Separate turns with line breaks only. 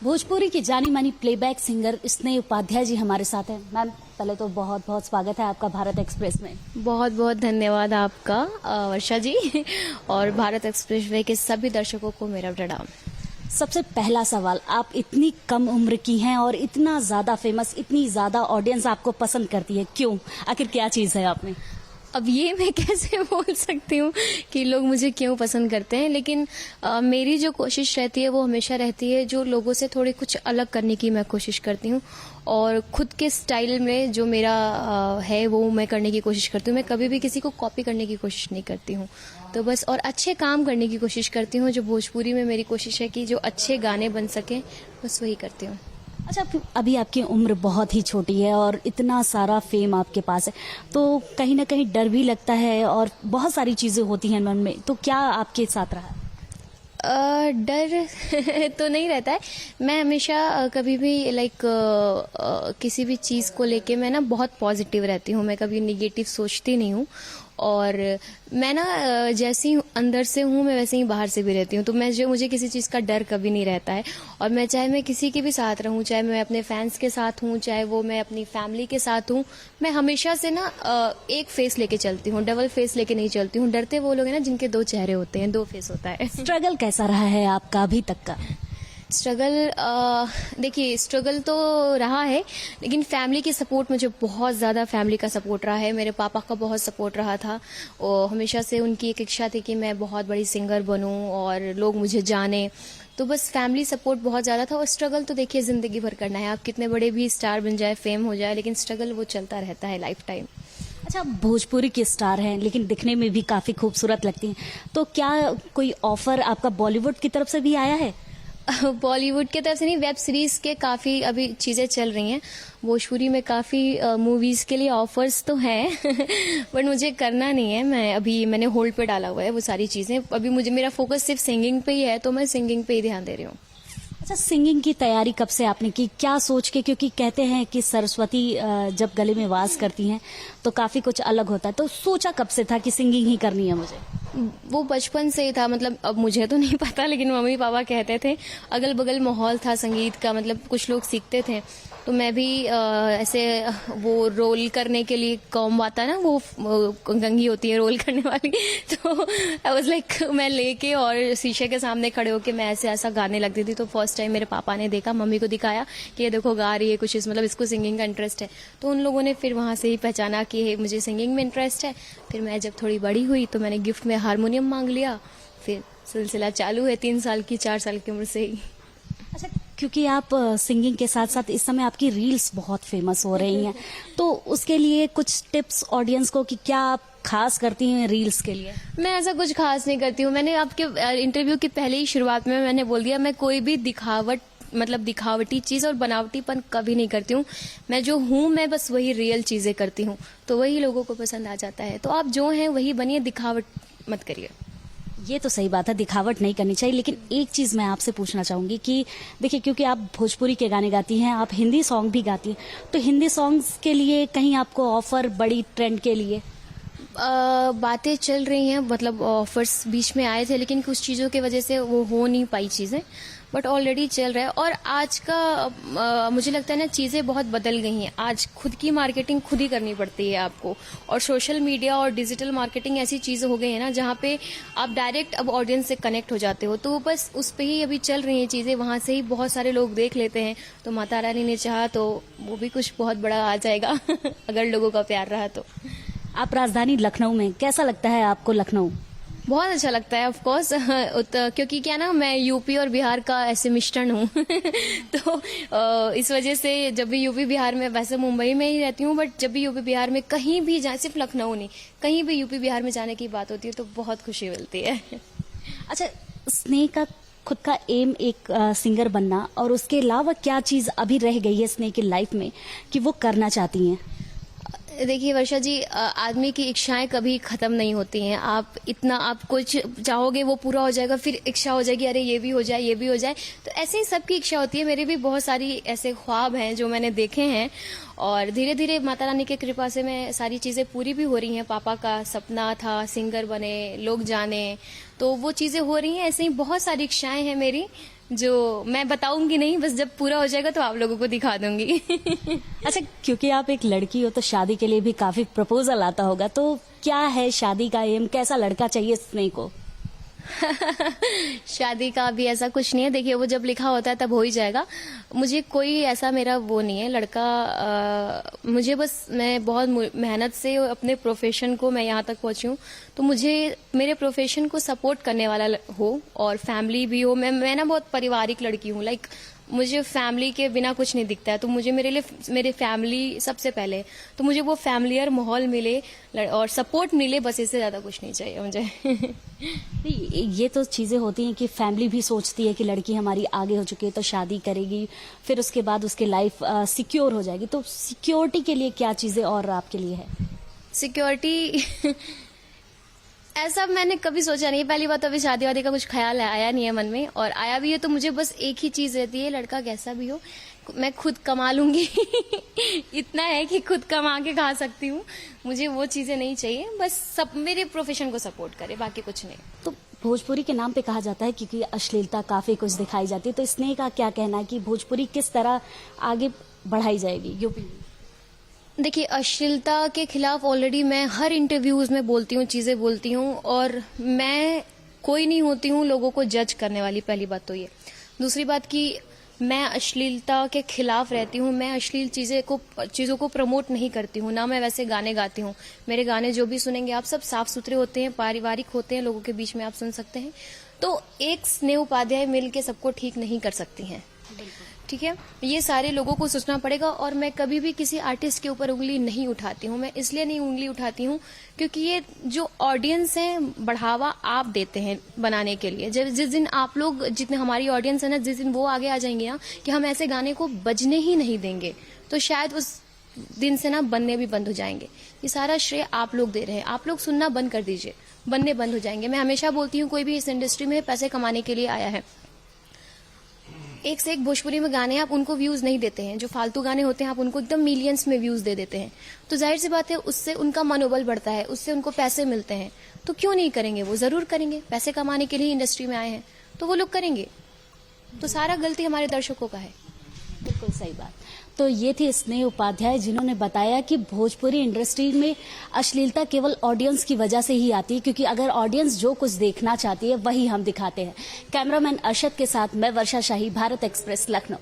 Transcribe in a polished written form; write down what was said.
भोजपुरी की जानी मानी प्लेबैक सिंगर स्नेह उपाध्याय जी हमारे साथ हैं। मैम, पहले तो बहुत बहुत स्वागत है आपका भारत एक्सप्रेस में।
बहुत बहुत धन्यवाद आपका वर्षा जी और भारत एक्सप्रेस वे के सभी दर्शकों को मेरा प्रणाम।
सबसे पहला सवाल, आप इतनी कम उम्र की हैं और इतना ज्यादा फेमस, इतनी ज्यादा ऑडियंस आपको पसंद करती है, क्यों? आखिर क्या चीज है आप में?
अब ये मैं कैसे बोल सकती हूँ कि लोग मुझे क्यों पसंद करते हैं, लेकिन मेरी जो कोशिश रहती है वो हमेशा रहती है जो लोगों से थोड़ी कुछ अलग करने की मैं कोशिश करती हूँ और खुद के स्टाइल में जो मेरा है वो मैं करने की कोशिश करती हूँ। मैं कभी भी किसी को कॉपी करने की कोशिश नहीं करती हूँ, तो बस और अच्छे काम करने की कोशिश करती हूँ। जो भोजपुरी में मेरी कोशिश है कि जो अच्छे गाने बन सकें, बस वही करती हूँ।
अच्छा, अभी आपकी उम्र बहुत ही छोटी है और इतना सारा फेम आपके पास है, तो कहीं ना कहीं डर भी लगता है और बहुत सारी चीजें होती हैं मन में, तो क्या आपके साथ रहा?
डर तो नहीं रहता है। मैं हमेशा कभी भी किसी भी चीज़ को लेके मैं ना बहुत पॉजिटिव रहती हूँ। मैं कभी निगेटिव सोचती नहीं हूँ और मैं ना जैसी अंदर से हूँ मैं वैसे ही बाहर से भी रहती हूँ। तो मुझे किसी चीज़ का डर कभी नहीं रहता है और मैं किसी के भी साथ रहूँ, चाहे मैं अपने फैंस के साथ हूँ, चाहे वो मैं अपनी फैमिली के साथ हूँ, मैं हमेशा से ना एक फेस लेके चलती हूँ, डबल फेस लेके नहीं चलती हूँ। डरते वो लोग हैं ना जिनके दो चेहरे होते हैं, दो फेस होता है।
स्ट्रगल कैसा रहा है आपका अभी तक का?
स्ट्रगल देखिए, स्ट्रगल तो रहा है, लेकिन फैमिली की सपोर्ट, मुझे बहुत ज़्यादा फैमिली का सपोर्ट रहा है। मेरे पापा का बहुत सपोर्ट रहा था और हमेशा से उनकी एक इच्छा थी कि मैं बहुत बड़ी सिंगर बनूं और लोग मुझे जाने, तो बस फैमिली सपोर्ट बहुत ज़्यादा था। और स्ट्रगल तो देखिए ज़िंदगी भर करना है, आप कितने बड़े भी स्टार बन जाए, फेम हो जाए, लेकिन स्ट्रगल वो चलता रहता है लाइफ टाइम।
अच्छा, भोजपुरी की स्टार हैं लेकिन दिखने में भी काफी खूबसूरत लगती हैं, तो क्या कोई ऑफर आपका बॉलीवुड की तरफ से भी आया है?
बॉलीवुड की तरफ से नहीं, वेब सीरीज के काफ़ी अभी चीज़ें चल रही हैं। भोजपुरी में काफ़ी मूवीज़ के लिए ऑफर्स तो हैं बट मुझे करना नहीं है। मैंने होल्ड पे डाला हुआ है वो सारी चीज़ें। अभी मेरा फोकस सिर्फ सिंगिंग पे ही है, तो मैं सिंगिंग पे ही ध्यान दे रही हूँ।
अच्छा, सिंगिंग की तैयारी कब से आपने की, क्या सोच के? क्योंकि कहते हैं कि सरस्वती जब गले में वास करती हैं तो काफी कुछ अलग होता है, तो सोचा कब से था कि सिंगिंग ही करनी है मुझे?
वो बचपन से ही था, मतलब अब मुझे तो नहीं पता, लेकिन मम्मी पापा कहते थे। अगल बगल माहौल था संगीत का, मतलब कुछ लोग सीखते थे, तो मैं भी ऐसे वो रोल करने के लिए कॉम आता है ना, वो कंघी होती है रोल करने वाली, तो आई वाज लाइक मैं लेके और शीशे के सामने खड़े होके मैं ऐसे ऐसा गाने लगती थी। तो फर्स्ट टाइम मेरे पापा ने देखा, मम्मी को दिखाया कि ये देखो गा रही है कुछ, मतलब इसको सिंगिंग का इंटरेस्ट है। तो उन लोगों ने फिर वहाँ से ही पहचाना कि मुझे सिंगिंग में इंटरेस्ट है। फिर मैं जब थोड़ी बड़ी हुई तो मैंने गिफ्ट में हारमोनियम मांग लिया, फिर सिलसिला चालू है 3 साल की, 4 साल की उम्र से ही।
अच्छा, क्योंकि आप सिंगिंग के साथ साथ इस समय आपकी रील्स बहुत फेमस हो रही हैं, तो उसके लिए कुछ टिप्स ऑडियंस को कि क्या आप खास करती हैं रील्स के लिए?
मैं ऐसा कुछ खास नहीं करती हूँ। मैंने आपके इंटरव्यू की पहले ही शुरुआत में मैंने बोल दिया, मैं कोई भी दिखावटी चीज और बनावटीपन कभी नहीं करती हूँ। मैं जो हूँ मैं बस वही रियल चीजें करती हूँ, तो वही लोगों को पसंद आ जाता है। तो आप जो हैं वही बनिए, दिखावट मत करिए।
ये तो सही बात है, दिखावट नहीं करनी चाहिए। लेकिन एक चीज मैं आपसे पूछना चाहूंगी कि देखिए, क्योंकि आप भोजपुरी के गाने गाती हैं, आप हिंदी सॉन्ग भी गाती हैं, तो हिंदी सॉन्ग्स के लिए कहीं आपको ऑफर बड़ी ट्रेंड के लिए?
बातें चल रही हैं, मतलब ऑफर्स बीच में आए थे, लेकिन कुछ चीज़ों की वजह से वो हो नहीं पाई चीज़ें, बट ऑलरेडी चल रहा है। और आज का मुझे लगता है ना, चीज़ें बहुत बदल गई हैं। आज खुद की मार्केटिंग खुद ही करनी पड़ती है आपको, और सोशल मीडिया और डिजिटल मार्केटिंग ऐसी चीज़ें हो गई है ना जहाँ पे आप डायरेक्ट अब ऑडियंस से कनेक्ट हो जाते हो। तो बस उस पर ही अभी चल रही हैं चीज़ें, वहाँ से ही बहुत सारे लोग देख लेते हैं। तो माता रानी ने चाहा तो वो भी कुछ बहुत बड़ा आ जाएगा अगर लोगों का प्यार रहा तो।
आप राजधानी लखनऊ में, कैसा लगता है आपको लखनऊ?
बहुत अच्छा लगता है ऑफ कोर्स क्योंकि क्या ना, मैं यूपी और बिहार का ऐसे मिश्रण हूँ तो इस वजह से जब भी यूपी बिहार में, वैसे मुंबई में ही रहती हूँ, बट जब भी यूपी बिहार में कहीं भी जाए, सिर्फ लखनऊ नहीं, कहीं भी यूपी बिहार में जाने की बात होती है तो बहुत खुशी मिलती है।
अच्छा, स्नेह का खुद का एम एक सिंगर बनना, और उसके अलावा क्या चीज अभी रह गई है स्नेह की लाइफ में कि वो करना चाहती हैं?
देखिए वर्षा जी, आदमी की इच्छाएं कभी खत्म नहीं होती हैं। आप कुछ चाहोगे वो पूरा हो जाएगा, फिर इच्छा हो जाएगी अरे ये भी हो जाए, ये भी हो जाए। तो ऐसे ही सबकी इच्छा होती है। मेरे भी बहुत सारी ऐसे ख्वाब हैं जो मैंने देखे हैं, और धीरे धीरे माता रानी की कृपा से मैं सारी चीज़ें पूरी भी हो रही हैं। पापा का सपना था सिंगर बने, लोग जाने, तो वो चीज़ें हो रही हैं। ऐसे ही बहुत सारी इच्छाएं हैं मेरी, जो मैं बताऊंगी नहीं, बस जब पूरा हो जाएगा तो आप लोगों को दिखा दूंगी।
अच्छा, क्योंकि आप एक लड़की हो तो शादी के लिए भी काफी प्रपोजल आता होगा, तो क्या है शादी का एम, कैसा लड़का चाहिए स्नेह को?
शादी का अभी ऐसा कुछ नहीं है, देखिए वो जब लिखा होता है तब हो ही जाएगा। मुझे कोई ऐसा मेरा वो नहीं है लड़का। मुझे बस, मैं बहुत मेहनत से अपने प्रोफेशन को मैं यहाँ तक पहुंची हूँ, तो मुझे मेरे प्रोफेशन को सपोर्ट करने वाला हो और फैमिली भी हो। मैं ना बहुत पारिवारिक लड़की हूँ, लाइक मुझे फैमिली के बिना कुछ नहीं दिखता है, तो मुझे मेरे लिए मेरे फैमिली सबसे पहले है। तो मुझे वो फैमिलियर माहौल मिले और सपोर्ट मिले, बस इससे ज्यादा कुछ नहीं चाहिए मुझे।
नहीं, ये तो चीजें होती हैं कि फैमिली भी सोचती है कि लड़की हमारी आगे हो चुकी है तो शादी करेगी, फिर उसके बाद उसकी लाइफ सिक्योर हो जाएगी। तो सिक्योरिटी के लिए क्या चीजें और आपके लिए है?
सिक्योरिटी ऐसा मैंने कभी सोचा नहीं। पहली बात, अभी शादी वादी का कुछ ख्याल आया नहीं है मन में, और आया भी है तो मुझे बस एक ही चीज रहती है, लड़का कैसा भी हो मैं खुद कमा लूंगी। इतना है कि खुद कमा के खा सकती हूँ, मुझे वो चीजें नहीं चाहिए। बस सब मेरे प्रोफेशन को सपोर्ट करे, बाकी कुछ नहीं।
तो भोजपुरी के नाम पे कहा जाता है क्योंकि अश्लीलता काफी कुछ दिखाई जाती है, तो स्नेह का क्या कहना है कि भोजपुरी किस तरह आगे बढ़ाई जाएगी यूपी में?
देखिए, अश्लीलता के खिलाफ ऑलरेडी मैं हर इंटरव्यूज में बोलती हूँ, चीजें बोलती हूँ, और मैं कोई नहीं होती हूँ लोगों को जज करने वाली। पहली बात तो ये। दूसरी बात कि मैं अश्लीलता के खिलाफ रहती हूँ, मैं अश्लील चीजों को प्रमोट नहीं करती हूँ, ना मैं वैसे गाने गाती हूँ। मेरे गाने जो भी सुनेंगे आप, सब साफ सुथरे होते हैं, पारिवारिक होते हैं, लोगों के बीच में आप सुन सकते हैं। तो एक स्नेह उपाध्याय मिल के सबको ठीक नहीं कर सकती हैं, ठीक है? ये सारे लोगों को सोचना पड़ेगा। और मैं कभी भी किसी आर्टिस्ट के ऊपर उंगली नहीं उठाती हूँ। मैं इसलिए नहीं उंगली उठाती हूँ क्योंकि ये जो ऑडियंस है, बढ़ावा आप देते हैं बनाने के लिए। जब जिस दिन आप लोग, जितने हमारी ऑडियंस है ना, जिस दिन वो आगे आ जाएंगे ना कि हम ऐसे गाने को बजने ही नहीं देंगे, तो शायद उस दिन से ना बनने भी बंद हो जाएंगे। ये सारा श्रेय आप लोग दे रहे हैं। आप लोग सुनना बंद कर दीजिए, बनने बंद हो जाएंगे। मैं हमेशा बोलती हूँ, कोई भी इस इंडस्ट्री में पैसे कमाने के लिए आया है, एक से एक भोजपुरी में गाने आप उनको व्यूज नहीं देते हैं। जो फालतू गाने होते हैं आप उनको एकदम मिलियंस में व्यूज दे देते हैं, तो जाहिर सी बात है उससे उनका मनोबल बढ़ता है, उससे उनको पैसे मिलते हैं। तो क्यों नहीं करेंगे? वो जरूर करेंगे। पैसे कमाने के लिए इंडस्ट्री में आए हैं तो वो लोग करेंगे। तो सारा गलती हमारे दर्शकों का है।
बिल्कुल सही बात। तो ये थी स्नेह उपाध्याय, जिन्होंने बताया कि भोजपुरी इंडस्ट्री में अश्लीलता केवल ऑडियंस की वजह से ही आती है, क्योंकि अगर ऑडियंस जो कुछ देखना चाहती है वही हम दिखाते हैं। कैमरामैन अरशद के साथ मैं वर्षा शाही, भारत एक्सप्रेस, लखनऊ।